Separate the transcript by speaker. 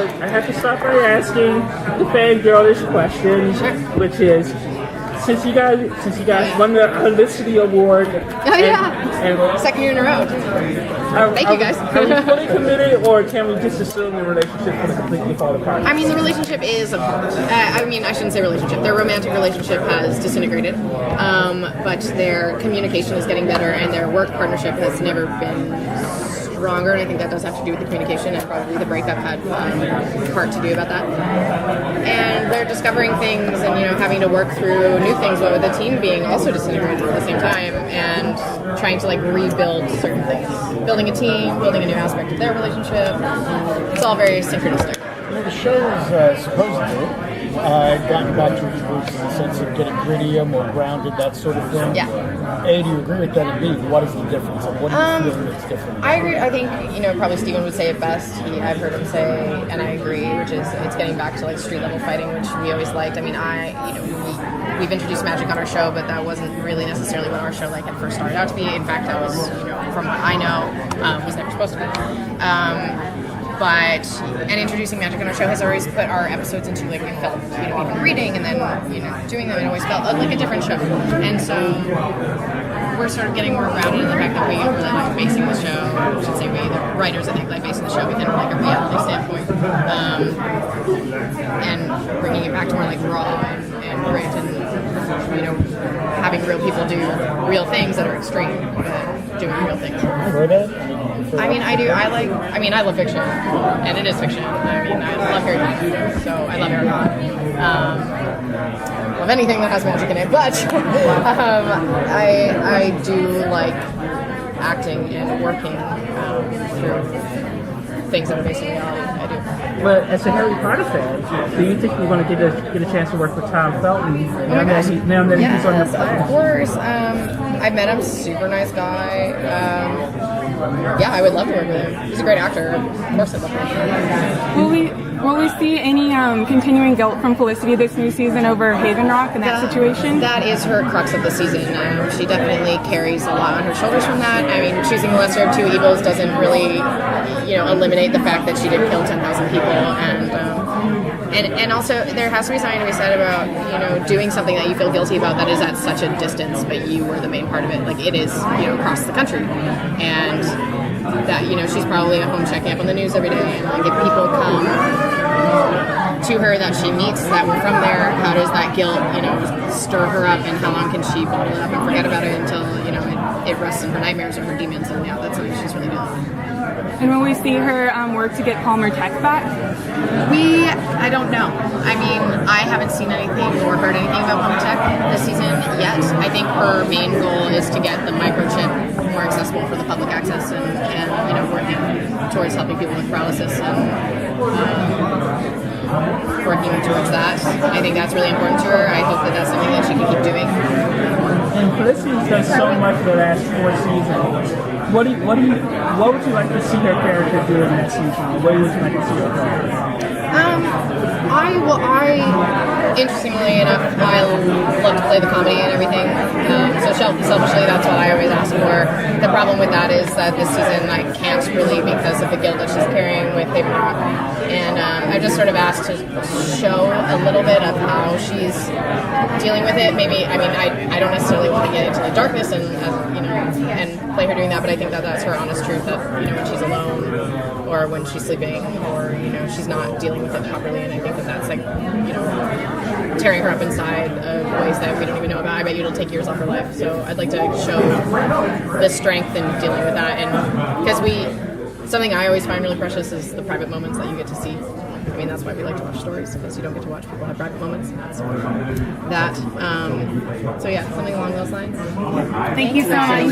Speaker 1: I have to start by asking the fangirlish question, which is, since you guys won the Olicity Award,
Speaker 2: and second year in a row. Thank you guys.
Speaker 1: Are we fully committed, or can we just assume the relationship is going to completely fall apart?
Speaker 2: I mean, the relationship is. I shouldn't say relationship. Their romantic relationship has disintegrated, but their communication is getting better, and their work partnership has never been stronger, and I think that does have to do with the communication, and probably the breakup had part to do about that. And they're discovering things and, having to work through new things, but with the team being also disintegrated at the same time, and trying to rebuild certain things. Building a team, building a new aspect of their relationship. It's all very synchronistic.
Speaker 3: The show is supposedly gotten back to roots in the sense of getting grittier, more grounded, that sort of thing.
Speaker 2: Yeah.
Speaker 3: A, do you agree with that? And B, what is the difference? And what do you feel that's different?
Speaker 2: I agree. I think, probably Steven would say it best. I've heard him say, and I agree, which is it's getting back to street level fighting, which we always liked. I mean, we've introduced magic on our show, but that wasn't really necessarily what our show had first started out to be. In fact, that was, from what I know, was never supposed to be. And introducing magic on our show has always put our episodes into it felt, even reading and then, doing them, it always felt like a different show. And so we're sort of getting more grounded in the fact that we really like basing the show. I should say we, the writers, I think, like basing the show within a reality standpoint. And bringing it back to more raw and grit and, having real people do real things that are extreme, but doing real things. I love fiction, and it is fiction. I love Harry Potter, so I love Harry Potter. Love anything that has magic in it, but I do like acting and working through things that are based in reality. I do.
Speaker 1: But as a Harry Potter fan, do you think you're going to get a chance to work with Tom Felton now that he's on the planet?
Speaker 2: Of course. I've met him. Super nice guy. I would love to work with him. He's a great actor. Of course I'd love to work with him.
Speaker 4: Will we see any continuing guilt from Felicity this new season over Haven Rock and that situation?
Speaker 2: That is her crux of the season. She definitely carries a lot on her shoulders from that. I mean, choosing the lesser of two evils doesn't really, eliminate the fact that she did kill 10,000 people. And also, there has to be something to be said about, doing something that you feel guilty about that is at such a distance, but you were the main part of it. It is, across the country. And that, she's probably at home checking up on the news every day. And if people come to her that she meets that were from there, how does that guilt, stir her up, and how long can she bottle it up and forget about it until, it rests in her nightmares or her demons, and now that's something she's really doing.
Speaker 4: And will we see her work to get Palmer Tech back?
Speaker 2: I don't know. I mean, I haven't seen anything or heard anything about Palmer Tech this season yet. I think her main goal is to get the microchip more accessible for the public access and working towards helping people with paralysis and working towards that. I think that's really important to her. I hope that that's something that she can keep doing.
Speaker 1: And Felicity's done so much for the last 4 seasons. What would you like to see her character do in that season? What would you like to see her character?
Speaker 2: Interestingly enough, I love to play the comedy and everything. So selfishly, that's what I always ask for. The problem with that is that this season I can't really, because of the guilt that she's carrying with Haven Rock. And I just sort of asked to show a little bit of how she's dealing with it. Maybe, I don't necessarily want to get into the darkness and play her doing that, but I think that that's her honest truth that, when she's alone or when she's sleeping or, she's not dealing with it properly. And I think that that's tearing her up inside of ways that we don't even know about. I bet you it'll take years off her life. So I'd like to show the strength in dealing with that. And because something I always find really precious is the private moments that you get to see. That's why we like to watch stories, because you don't get to watch people have private moments. That's that. Something along those lines.
Speaker 4: Thank you so much.